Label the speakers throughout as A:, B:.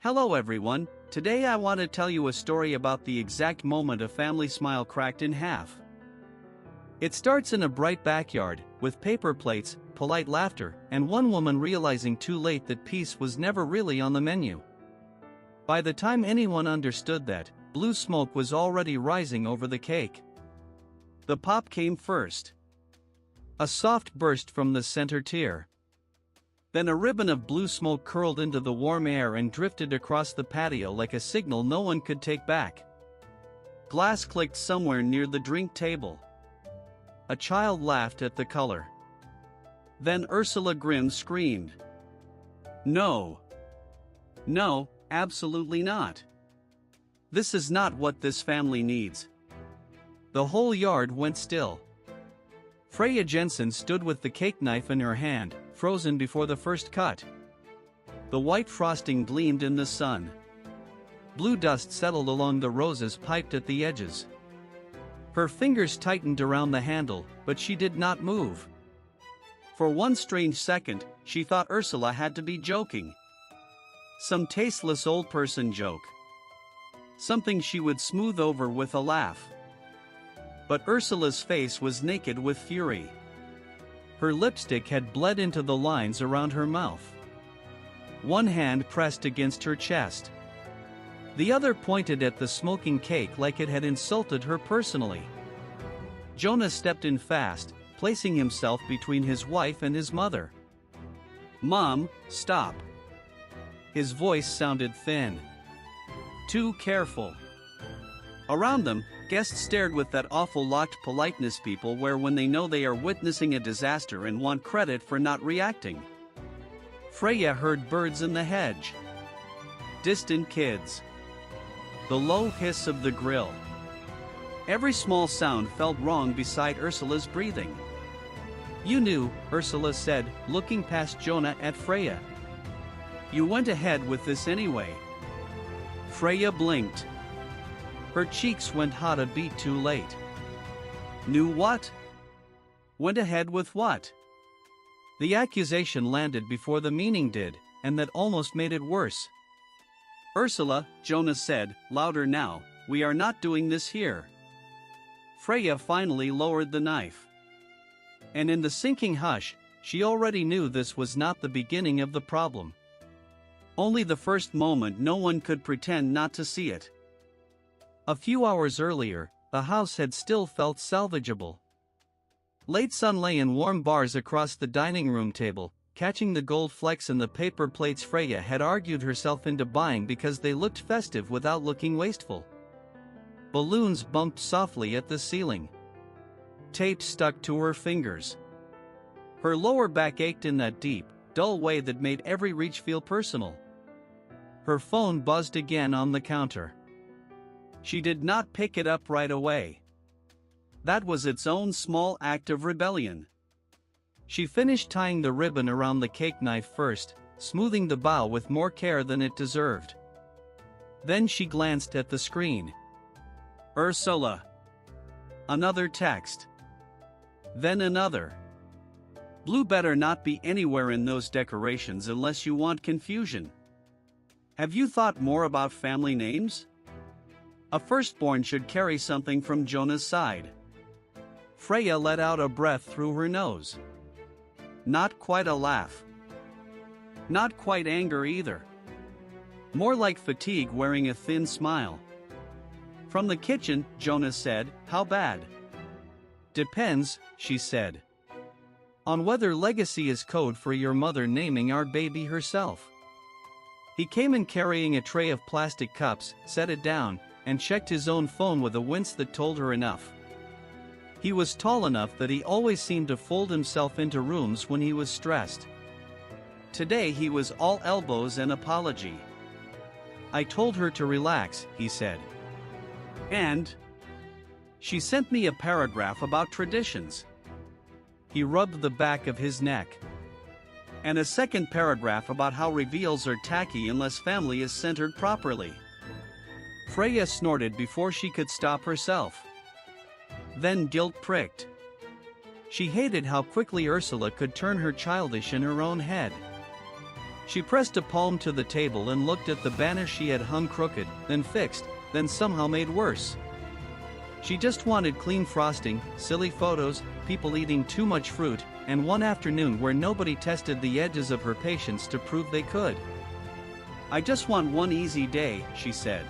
A: Hello everyone, today I want to tell you a story about the exact moment a family smile cracked in half. It starts in a bright backyard, with paper plates, polite laughter, and one woman realizing too late that peace was never really on the menu. By the time anyone understood that, blue smoke was already rising over the cake. The pop came first. A soft burst from the center tier. Then a ribbon of blue smoke curled into the warm air and drifted across the patio like a signal no one could take back. Glass clicked somewhere near the drink table. A child laughed at the color. Then Ursula Grimm screamed. No. No, absolutely not. This is not what this family needs. The whole yard went still. Freya Jensen stood with the cake knife in her hand, frozen before the first cut. The white frosting gleamed in the sun. Blue dust settled along the roses piped at the edges. Her fingers tightened around the handle, but she did not move. For one strange second, she thought Ursula had to be joking. Some tasteless old person joke. Something she would smooth over with a laugh. But Ursula's face was naked with fury. Her lipstick had bled into the lines around her mouth. One hand pressed against her chest. The other pointed at the smoking cake like it had insulted her personally. Jonah stepped in fast, placing himself between his wife and his mother. "Mom, stop." His voice sounded thin. "Too careful." Around them, guests stared with that awful locked politeness people wear when they know they are witnessing a disaster and want credit for not reacting. Freya heard birds in the hedge. Distant kids. The low hiss of the grill. Every small sound felt wrong beside Ursula's breathing. "You knew," Ursula said, looking past Jonah at Freya. "You went ahead with this anyway." Freya blinked. Her cheeks went hot a beat too late. "Knew what? Went ahead with what?" The accusation landed before the meaning did, and that almost made it worse. "Ursula," Jonah said, louder now, "we are not doing this here." Freya finally lowered the knife. And in the sinking hush, she already knew this was not the beginning of the problem. Only the first moment no one could pretend not to see it. A few hours earlier, the house had still felt salvageable. Late sun lay in warm bars across the dining room table, catching the gold flecks in the paper plates Freya had argued herself into buying because they looked festive without looking wasteful. Balloons bumped softly at the ceiling. Tape stuck to her fingers. Her lower back ached in that deep, dull way that made every reach feel personal. Her phone buzzed again on the counter. She did not pick it up right away. That was its own small act of rebellion. She finished tying the ribbon around the cake knife first, smoothing the bow with more care than it deserved. Then she glanced at the screen. "Ursula." Another text. Then another. "Blue better not be anywhere in those decorations unless you want confusion. Have you thought more about family names? A firstborn should carry something from Jonah's side." Freya let out a breath through her nose. Not quite a laugh. Not quite anger either. More like fatigue wearing a thin smile. From the kitchen, Jonah said, "How bad?" "Depends," she said. "On whether legacy is code for your mother naming our baby herself." He came in carrying a tray of plastic cups, set it down, and checked his own phone with a wince that told her enough. He was tall enough that he always seemed to fold himself into rooms when he was stressed. Today he was all elbows and apology. "I told her to relax," he said. "And she sent me a paragraph about traditions." He rubbed the back of his neck. "And a second paragraph about how reveals are tacky unless family is centered properly." Freya snorted before she could stop herself. Then guilt pricked. She hated how quickly Ursula could turn her childish in her own head. She pressed a palm to the table and looked at the banner she had hung crooked, then fixed, then somehow made worse. She just wanted clean frosting, silly photos, people eating too much fruit, and one afternoon where nobody tested the edges of her patience to prove they could. "I just want one easy day," she said.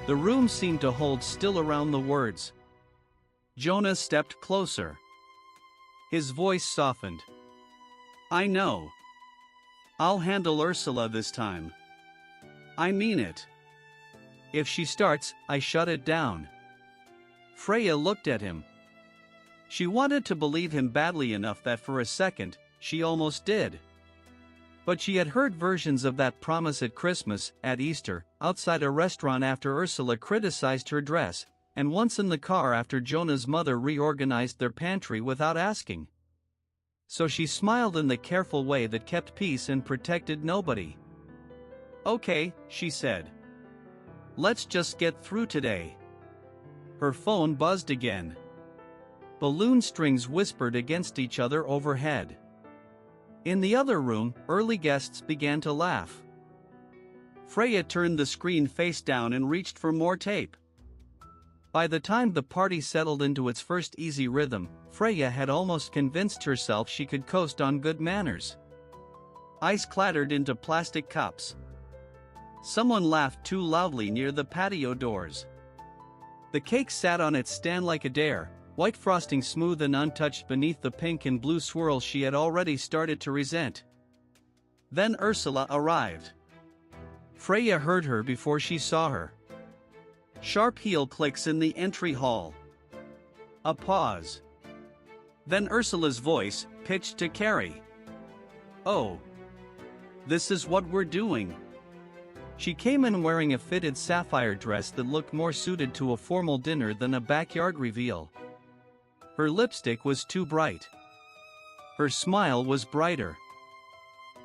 A: The room seemed to hold still around the words. Jonah stepped closer. His voice softened. "I know. I'll handle Ursula this time. I mean it. If she starts, I shut it down." Freya looked at him. She wanted to believe him badly enough that for a second, she almost did. But she had heard versions of that promise at Christmas, at Easter, outside a restaurant after Ursula criticized her dress, and once in the car after Jonah's mother reorganized their pantry without asking. So she smiled in the careful way that kept peace and protected nobody. "Okay," she said. "Let's just get through today." Her phone buzzed again. Balloon strings whispered against each other overhead. In the other room, early guests began to laugh. Freya turned the screen face down and reached for more tape. By the time the party settled into its first easy rhythm, Freya had almost convinced herself she could coast on good manners. Ice clattered into plastic cups. Someone laughed too loudly near the patio doors. The cake sat on its stand like a dare, white frosting smooth and untouched beneath the pink and blue swirls she had already started to resent. Then Ursula arrived. Freya heard her before she saw her. Sharp heel clicks in the entry hall. A pause. Then Ursula's voice, pitched to Carrie. "Oh. This is what we're doing." She came in wearing a fitted sapphire dress that looked more suited to a formal dinner than a backyard reveal. Her lipstick was too bright. Her smile was brighter.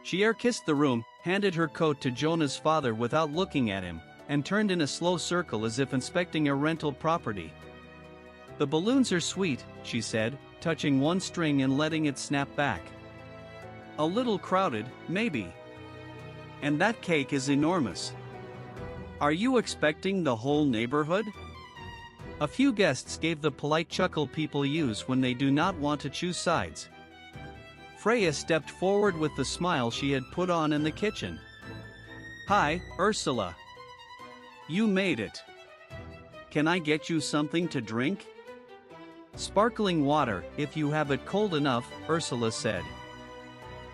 A: She air-kissed the room, handed her coat to Jonah's father without looking at him, and turned in a slow circle as if inspecting a rental property. "The balloons are sweet," she said, touching one string and letting it snap back. "A little crowded, maybe. And that cake is enormous. Are you expecting the whole neighborhood?" A few guests gave the polite chuckle people use when they do not want to choose sides. Freya stepped forward with the smile she had put on in the kitchen. "Hi, Ursula. You made it. Can I get you something to drink?" "Sparkling water, if you have it cold enough," Ursula said.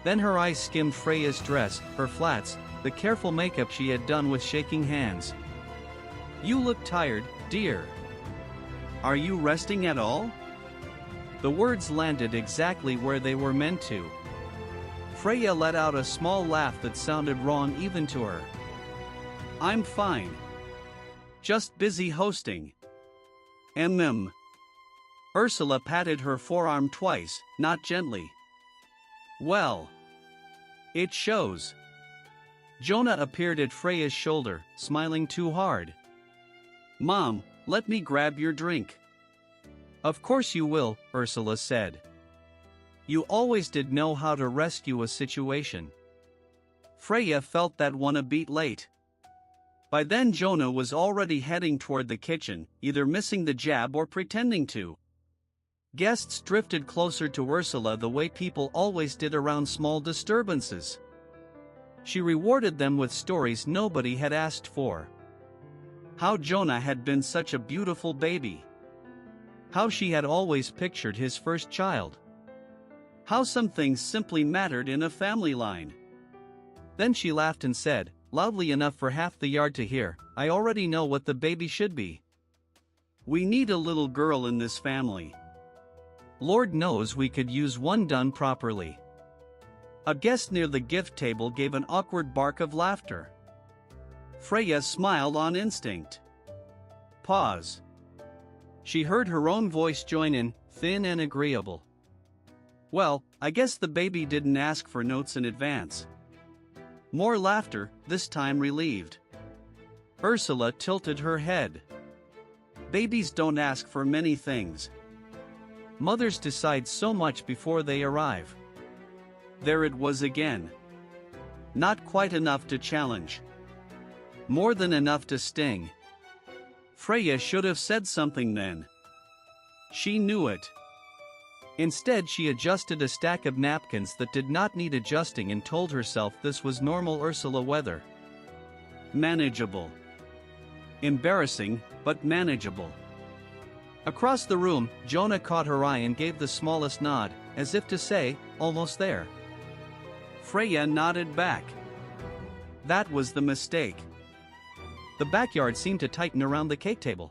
A: Then her eyes skimmed Freya's dress, her flats, the careful makeup she had done with shaking hands. "You look tired, dear. Are you resting at all?" The words landed exactly where they were meant to. Freya let out a small laugh that sounded wrong even to her. "I'm fine. Just busy hosting." Ursula patted her forearm twice, not gently. "Well. It shows." Jonah appeared at Freya's shoulder, smiling too hard. "Mom, let me grab your drink." "Of course you will," Ursula said. "You always did know how to rescue a situation." Freya felt that one a beat late. By then Jonah was already heading toward the kitchen, either missing the jab or pretending to. Guests drifted closer to Ursula the way people always did around small disturbances. She rewarded them with stories nobody had asked for. How Jonah had been such a beautiful baby. How she had always pictured his first child. How some things simply mattered in a family line. Then she laughed and said, loudly enough for half the yard to hear, "I already know what the baby should be. We need a little girl in this family. Lord knows we could use one done properly." A guest near the gift table gave an awkward bark of laughter. Freya smiled on instinct. Pause. She heard her own voice join in, thin and agreeable. "Well, I guess the baby didn't ask for notes in advance." More laughter, this time relieved. Ursula tilted her head. "Babies don't ask for many things. Mothers decide so much before they arrive." There it was again. Not quite enough to challenge. More than enough to sting. Freya should have said something then. She knew it. Instead, she adjusted a stack of napkins that did not need adjusting and told herself this was normal Ursula weather. Manageable. Embarrassing, but manageable. Across the room, Jonah caught her eye and gave the smallest nod, as if to say, almost there. Freya nodded back. That was the mistake. The backyard seemed to tighten around the cake table.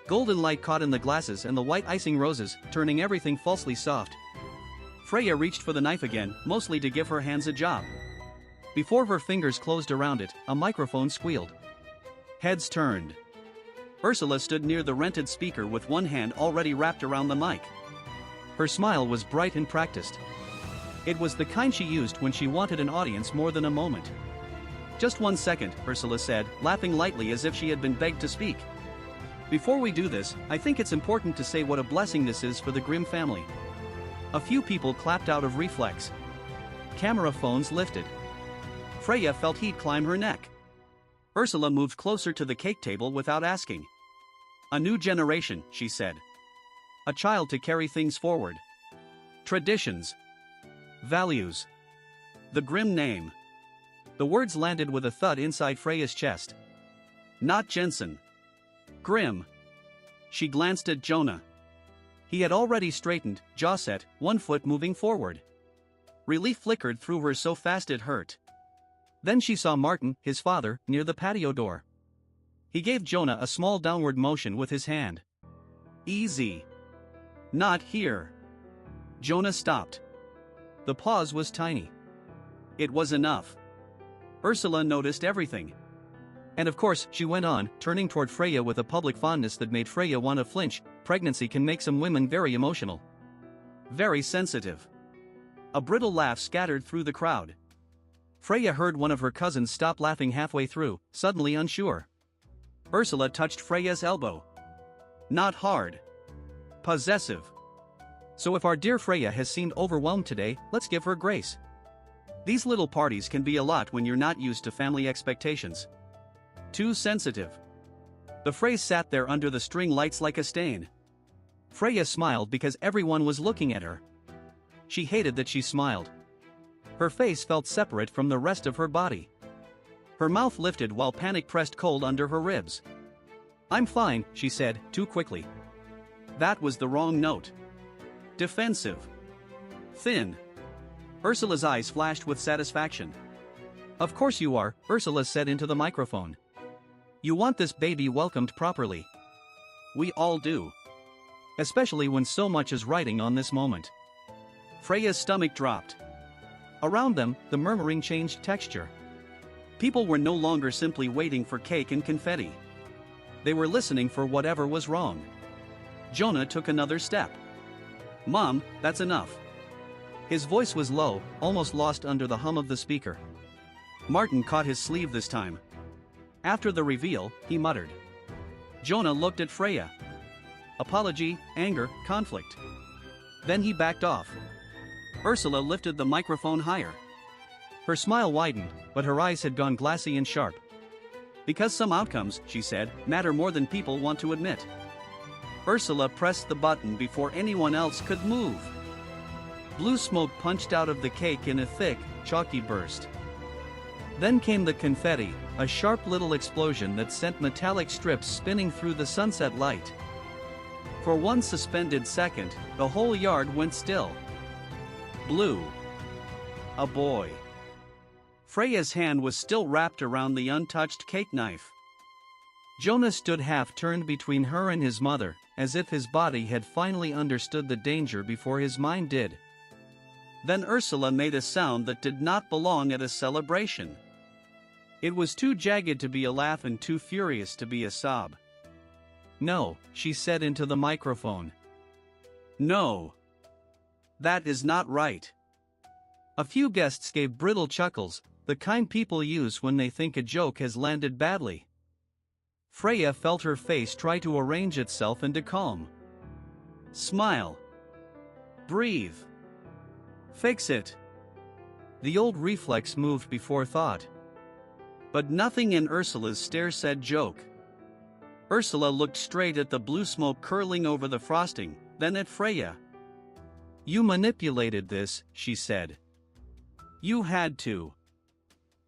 A: Golden light caught in the glasses and the white icing roses, turning everything falsely soft. Freya reached for the knife again, mostly to give her hands a job. Before her fingers closed around it, a microphone squealed. Heads turned. Ursula stood near the rented speaker with one hand already wrapped around the mic. Her smile was bright and practiced. It was the kind she used when she wanted an audience more than a moment. Just 1 second, Ursula said, laughing lightly as if she had been begged to speak. Before we do this, I think it's important to say what a blessing this is for the Grimm family. A few people clapped out of reflex. Camera phones lifted. Freya felt heat climb her neck. Ursula moved closer to the cake table without asking. A new generation, she said. A child to carry things forward. Traditions. Values. The Grimm name. The words landed with a thud inside Freya's chest. Not Jensen. Grimm. She glanced at Jonah. He had already straightened, jaw set, one foot moving forward. Relief flickered through her so fast it hurt. Then she saw Martin, his father, near the patio door. He gave Jonah a small downward motion with his hand. Easy. Not here. Jonah stopped. The pause was tiny. It was enough. Ursula noticed everything. And of course, she went on, turning toward Freya with a public fondness that made Freya want to flinch. Pregnancy can make some women very emotional. Very sensitive. A brittle laugh scattered through the crowd. Freya heard one of her cousins stop laughing halfway through, suddenly unsure. Ursula touched Freya's elbow. Not hard. Possessive. So if our dear Freya has seemed overwhelmed today, let's give her grace. These little parties can be a lot when you're not used to family expectations. Too sensitive. The phrase sat there under the string lights like a stain. Freya smiled because everyone was looking at her. She hated that she smiled. Her face felt separate from the rest of her body. Her mouth lifted while panic pressed cold under her ribs. I'm fine, she said, too quickly. That was the wrong note. Defensive. Thin. Ursula's eyes flashed with satisfaction. Of course you are, Ursula said into the microphone. You want this baby welcomed properly. We all do. Especially when so much is riding on this moment. Freya's stomach dropped. Around them, the murmuring changed texture. People were no longer simply waiting for cake and confetti. They were listening for whatever was wrong. Jonah took another step. Mom, that's enough. His voice was low, almost lost under the hum of the speaker. Martin caught his sleeve this time. After the reveal, he muttered. Jonah looked at Freya. Apology, anger, conflict. Then he backed off. Ursula lifted the microphone higher. Her smile widened, but her eyes had gone glassy and sharp. Because some outcomes, she said, matter more than people want to admit. Ursula pressed the button before anyone else could move. Blue smoke punched out of the cake in a thick, chalky burst. Then came the confetti, a sharp little explosion that sent metallic strips spinning through the sunset light. For one suspended second, the whole yard went still. Blue. A boy. Freya's hand was still wrapped around the untouched cake knife. Jonah stood half-turned between her and his mother, as if his body had finally understood the danger before his mind did. Then Ursula made a sound that did not belong at a celebration. It was too jagged to be a laugh and too furious to be a sob. No, she said into the microphone. No. That is not right. A few guests gave brittle chuckles, the kind people use when they think a joke has landed badly. Freya felt her face try to arrange itself into calm. Smile. Breathe. Fix it. The old reflex moved before thought. But nothing in Ursula's stare said joke. Ursula looked straight at the blue smoke curling over the frosting, then at Freya. "You manipulated this," she said. "You had to."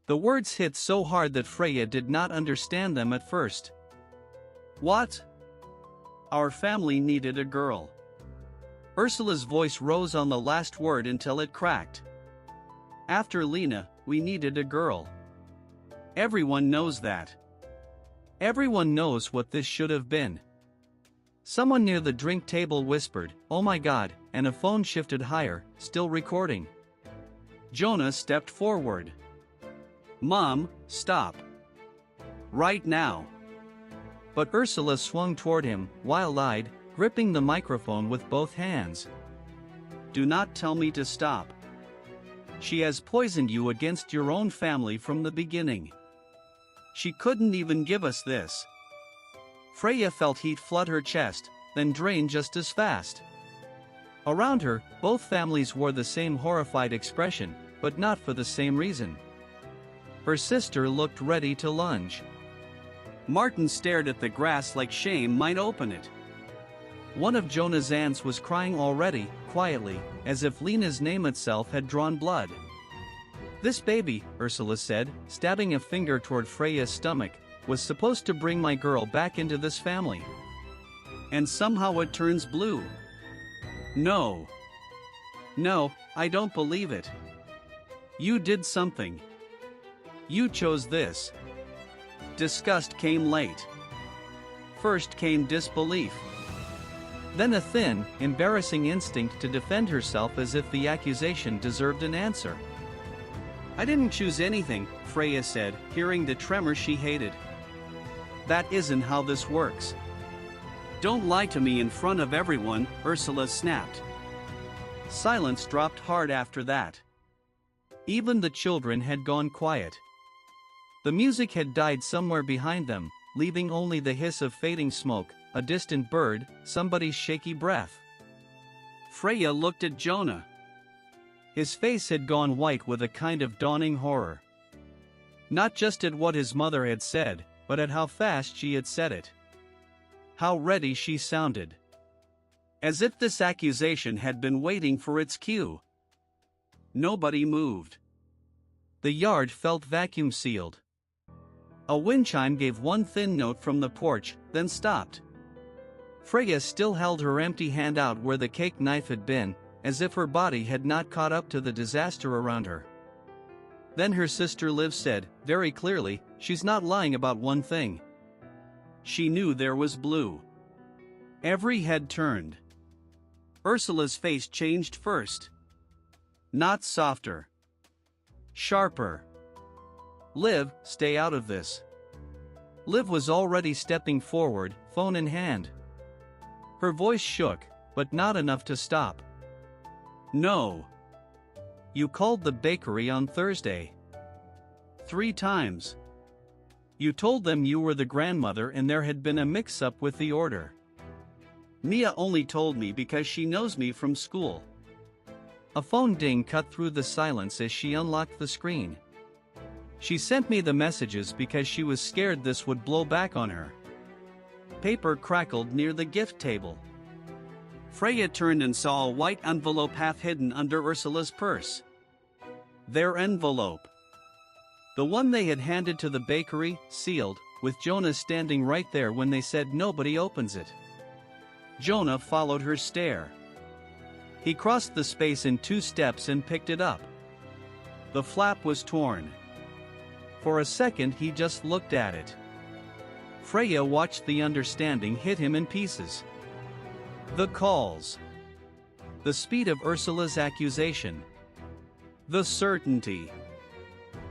A: The words hit so hard that Freya did not understand them at first. "What?" "Our family needed a girl." Ursula's voice rose on the last word until it cracked. "After Lena, we needed a girl. Everyone knows that. Everyone knows what this should have been." Someone near the drink table whispered, "Oh my God," and a phone shifted higher, still recording. Jonah stepped forward. "Mom, stop. Right now." But Ursula swung toward him, wild-eyed, gripping the microphone with both hands. "Do not tell me to stop. She has poisoned you against your own family from the beginning. She couldn't even give us this." Freya felt heat flood her chest, then drain just as fast. Around her, both families wore the same horrified expression, but not for the same reason. Her sister looked ready to lunge. Martin stared at the grass like shame might open it. One of Jonah's aunts was crying already, quietly, as if Lena's name itself had drawn blood. "This baby," Ursula said, stabbing a finger toward Freya's stomach, "was supposed to bring my girl back into this family. And somehow it turns blue. No. No, I don't believe it. You did something. You chose this." Disgust came late. First came disbelief. Then a thin, embarrassing instinct to defend herself as if the accusation deserved an answer. "I didn't choose anything," Freya said, hearing the tremor she hated. "That isn't how this works." "Don't lie to me in front of everyone," Ursula snapped. Silence dropped hard after that. Even the children had gone quiet. The music had died somewhere behind them, leaving only the hiss of fading smoke, a distant bird, somebody's shaky breath. Freya looked at Jonah. His face had gone white with a kind of dawning horror. Not just at what his mother had said, but at how fast she had said it. How ready she sounded. As if this accusation had been waiting for its cue. Nobody moved. The yard felt vacuum-sealed. A wind chime gave one thin note from the porch, then stopped. Freya still held her empty hand out where the cake knife had been, as if her body had not caught up to the disaster around her. Then her sister Liv said, very clearly, "She's not lying about one thing." She knew there was blue. Every head turned. Ursula's face changed first. Not softer. Sharper. "Liv, stay out of this." Liv was already stepping forward, phone in hand. Her voice shook, but not enough to stop. "No. You called the bakery on Thursday. 3 times. You told them you were the grandmother and there had been a mix-up with the order. Mia only told me because she knows me from school." A phone ding cut through the silence as she unlocked the screen. "She sent me the messages because she was scared this would blow back on her." Paper crackled near the gift table. Freya turned and saw a white envelope half hidden under Ursula's purse. Their envelope. The one they had handed to the bakery, sealed, with Jonah standing right there when they said nobody opens it. Jonah followed her stare. He crossed the space in 2 steps and picked it up. The flap was torn. For a second he just looked at it. Freya watched the understanding hit him in pieces. The calls. The speed of Ursula's accusation. The certainty.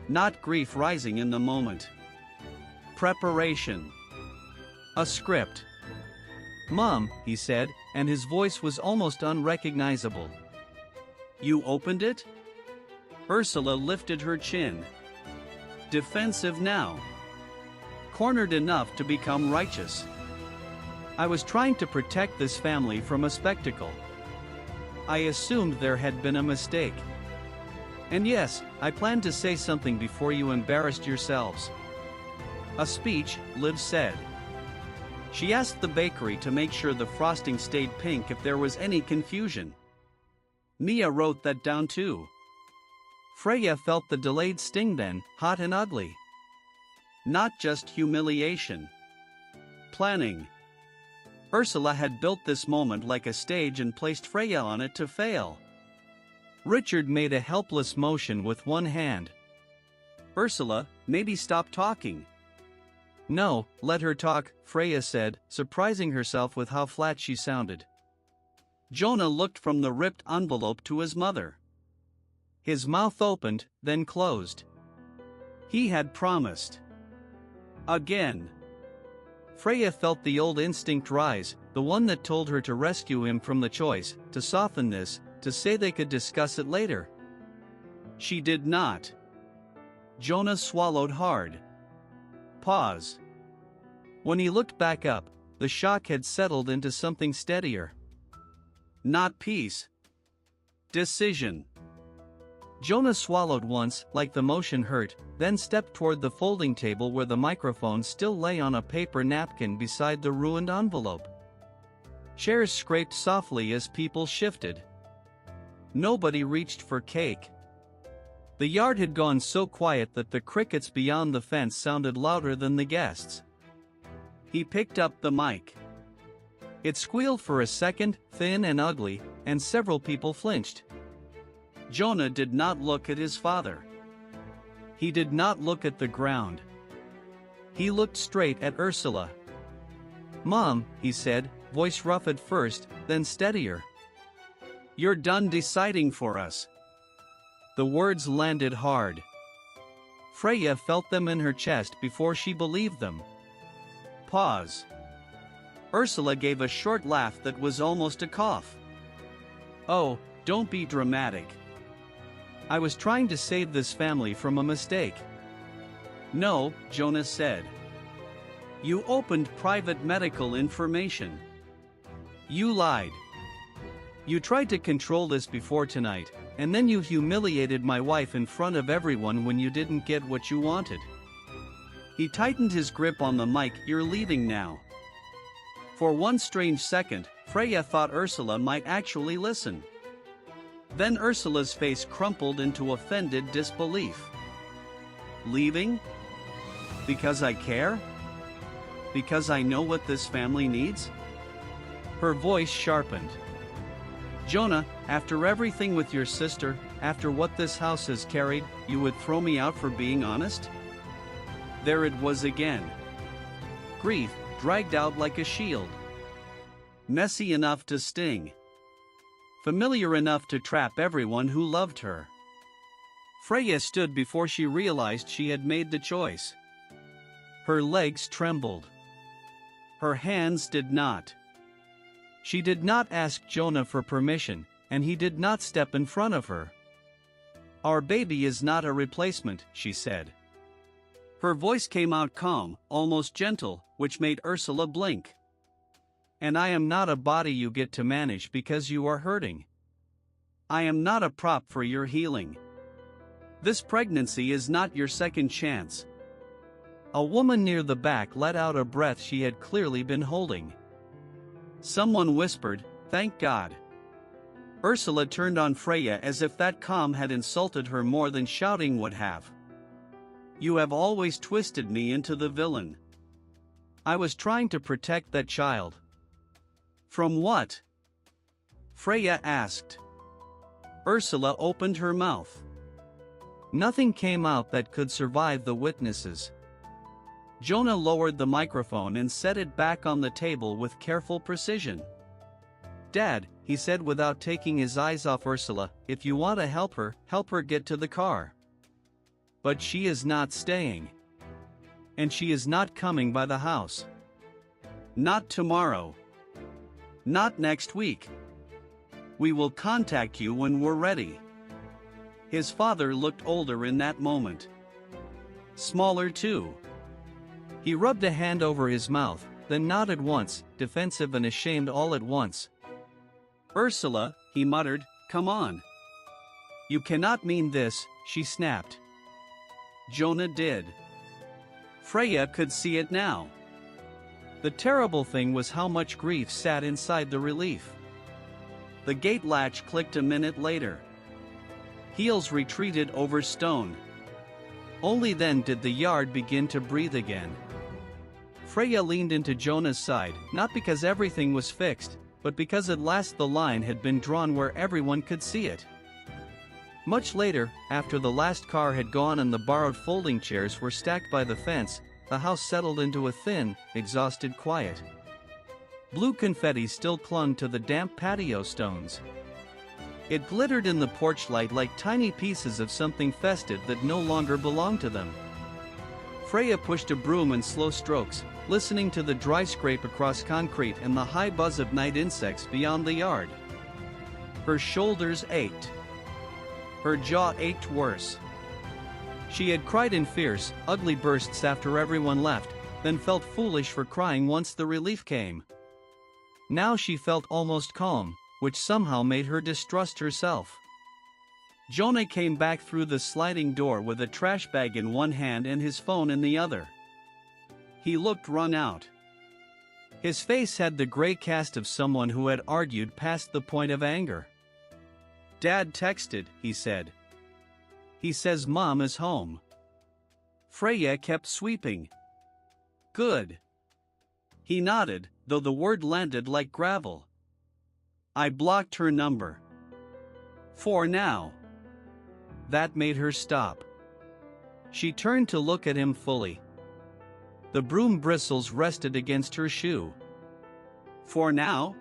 A: Not grief rising in the moment. Preparation. A script. "Mom," he said, and his voice was almost unrecognizable. "You opened it?" Ursula lifted her chin. Defensive now. Cornered enough to become righteous. "I was trying to protect this family from a spectacle. I assumed there had been a mistake. And yes, I planned to say something before you embarrassed yourselves. A speech, Liv said. She asked the bakery to make sure the frosting stayed pink if there was any confusion. Mia wrote that down too. Freya felt the delayed sting then, hot and ugly. Not just humiliation. Planning. Ursula had built this moment like a stage and placed Freya on it to fail. Richard made a helpless motion with one hand. Ursula, maybe stop talking. No, let her talk, Freya said, surprising herself with how flat she sounded. Jonah looked from the ripped envelope to his mother. His mouth opened, then closed. He had promised. Again. Freya felt the old instinct rise, the one that told her to rescue him from the choice, to soften this, to say they could discuss it later. She did not. Jonah swallowed hard. Pause. When he looked back up, the shock had settled into something steadier. Not peace. Decision. Jonah swallowed once, like the motion hurt, then stepped toward the folding table where the microphone still lay on a paper napkin beside the ruined envelope. Chairs scraped softly as people shifted. Nobody reached for cake. The yard had gone so quiet that the crickets beyond the fence sounded louder than the guests. He picked up the mic. It squealed for a second, thin and ugly, and several people flinched. Jonah did not look at his father. He did not look at the ground. He looked straight at Ursula. "Mom," he said, voice rough at first, then steadier. "You're done deciding for us." The words landed hard. Freya felt them in her chest before she believed them. Pause. Ursula gave a short laugh that was almost a cough. "Oh, don't be dramatic. I was trying to save this family from a mistake." "No," Jonah said. "You opened private medical information. You lied. You tried to control this before tonight, and then you humiliated my wife in front of everyone when you didn't get what you wanted." He tightened his grip on the mic. "You're leaving now." For one strange second, Freya thought Ursula might actually listen. Then Ursula's face crumpled into offended disbelief. "Leaving? Because I care? Because I know what this family needs?" Her voice sharpened. "Jonah, after everything with your sister, after what this house has carried, you would throw me out for being honest?" There it was again. Grief, dragged out like a shield. Messy enough to sting. Familiar enough to trap everyone who loved her. Freya stood before she realized she had made the choice. Her legs trembled. Her hands did not. She did not ask Jonah for permission, and he did not step in front of her. "Our baby is not a replacement," she said. Her voice came out calm, almost gentle, which made Ursula blink. "And I am not a body you get to manage because you are hurting. I am not a prop for your healing. This pregnancy is not your second chance." A woman near the back let out a breath she had clearly been holding. Someone whispered, "Thank God." Ursula turned on Freya as if that calm had insulted her more than shouting would have. "You have always twisted me into the villain. I was trying to protect that child." "From what?" Freya asked. Ursula opened her mouth. Nothing came out that could survive the witnesses. Jonah lowered the microphone and set it back on the table with careful precision. "Dad," he said without taking his eyes off Ursula, "if you want to help her get to the car. But she is not staying. And she is not coming by the house. Not tomorrow. Not next week. We will contact you when we're ready." His father looked older in that moment. Smaller too. He rubbed a hand over his mouth, then nodded once, defensive and ashamed all at once. "Ursula," he muttered, "come on. You cannot mean this, she snapped. Jonah did. Freya could see it now. The terrible thing was how much grief sat inside the relief. The gate latch clicked a minute later. Heels retreated over stone. Only then did the yard begin to breathe again. Freya leaned into Jonah's side, not because everything was fixed, but because at last the line had been drawn where everyone could see it. Much later, after the last car had gone and the borrowed folding chairs were stacked by the fence, the house settled into a thin, exhausted quiet. Blue confetti still clung to the damp patio stones. It glittered in the porch light like tiny pieces of something festive that no longer belonged to them. Freya pushed a broom in slow strokes, listening to the dry scrape across concrete and the high buzz of night insects beyond the yard. Her shoulders ached. Her jaw ached worse. She had cried in fierce, ugly bursts after everyone left, then felt foolish for crying once the relief came. Now she felt almost calm, which somehow made her distrust herself. Jonah came back through the sliding door with a trash bag in one hand and his phone in the other. He looked wrung out. His face had the gray cast of someone who had argued past the point of anger. "Dad texted," he said. "He says Mom is home." Freya kept sweeping. "Good." He nodded, though the word landed like gravel. "I blocked her number. For now." That made her stop. She turned to look at him fully. The broom bristles rested against her shoe. "For now?"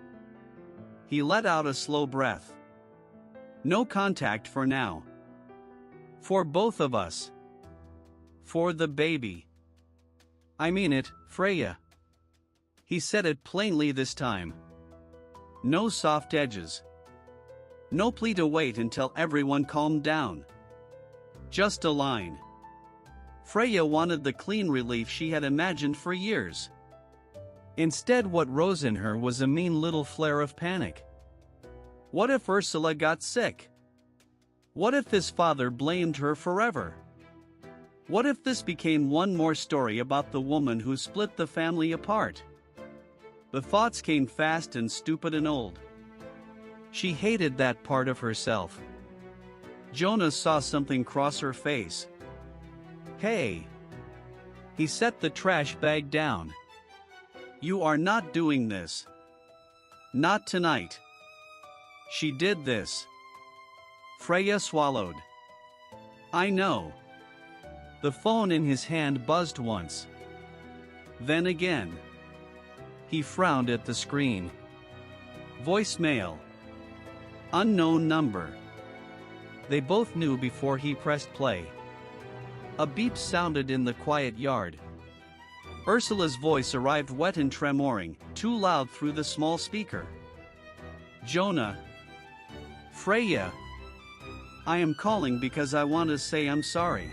A: He let out a slow breath. "No contact for now. For both of us. For the baby. I mean it, Freya." He said it plainly this time. No soft edges. No plea to wait until everyone calmed down. Just a line. Freya wanted the clean relief she had imagined for years. Instead, what rose in her was a mean little flare of panic. What if Ursula got sick? What if his father blamed her forever? What if this became one more story about the woman who split the family apart? The thoughts came fast and stupid and old. She hated that part of herself. Jonah saw something cross her face. "Hey." He set the trash bag down. "You are not doing this. Not tonight." She did this. Freya swallowed. "I know." The phone in his hand buzzed once. Then again. He frowned at the screen. Voicemail. Unknown number. They both knew before he pressed play. A beep sounded in the quiet yard. Ursula's voice arrived wet and tremoring, too loud through the small speaker. "Jonah. Freya. I am calling because I want to say I'm sorry."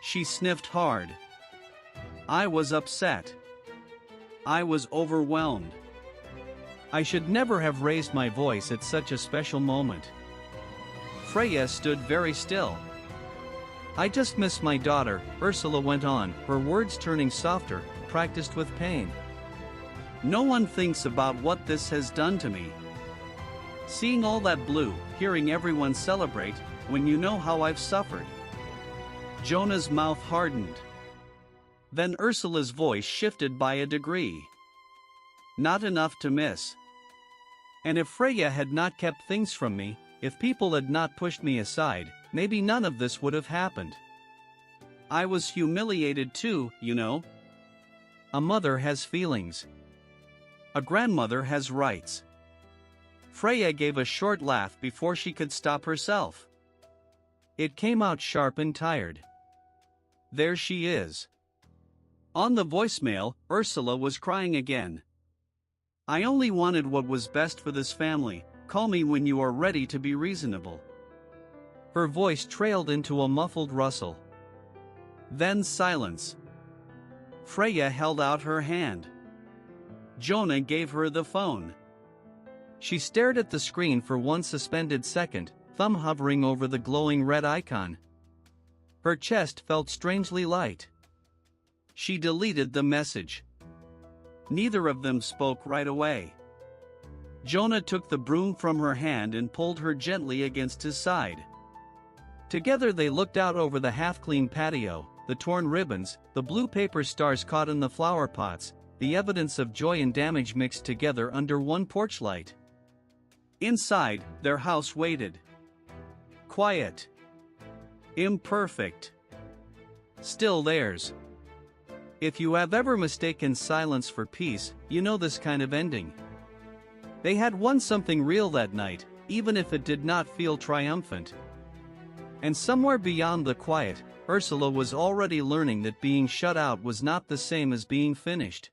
A: She sniffed hard. "I was upset. I was overwhelmed. I should never have raised my voice at such a special moment." Freya stood very still. "I just miss my daughter," Ursula went on, her words turning softer, practiced with pain. "No one thinks about what this has done to me. Seeing all that blue, hearing everyone celebrate, when you know how I've suffered." Jonah's mouth hardened. Then Ursula's voice shifted by a degree. "Not enough to miss. And if Freya had not kept things from me, if people had not pushed me aside, maybe none of this would have happened. I was humiliated too, you know. A mother has feelings. A grandmother has rights." Freya gave a short laugh before she could stop herself. It came out sharp and tired. "There she is." On the voicemail, Ursula was crying again. "I only wanted what was best for this family. Call me when you are ready to be reasonable." Her voice trailed into a muffled rustle. Then silence. Freya held out her hand. Jonah gave her the phone. She stared at the screen for one suspended second, thumb hovering over the glowing red icon. Her chest felt strangely light. She deleted the message. Neither of them spoke right away. Jonah took the broom from her hand and pulled her gently against his side. Together they looked out over the half-clean patio, the torn ribbons, the blue paper stars caught in the flower pots, the evidence of joy and damage mixed together under one porch light. Inside, their house waited. Quiet. Imperfect. Still theirs. If you have ever mistaken silence for peace, you know this kind of ending. They had won something real that night, even if it did not feel triumphant. And somewhere beyond the quiet, Ursula was already learning that being shut out was not the same as being finished.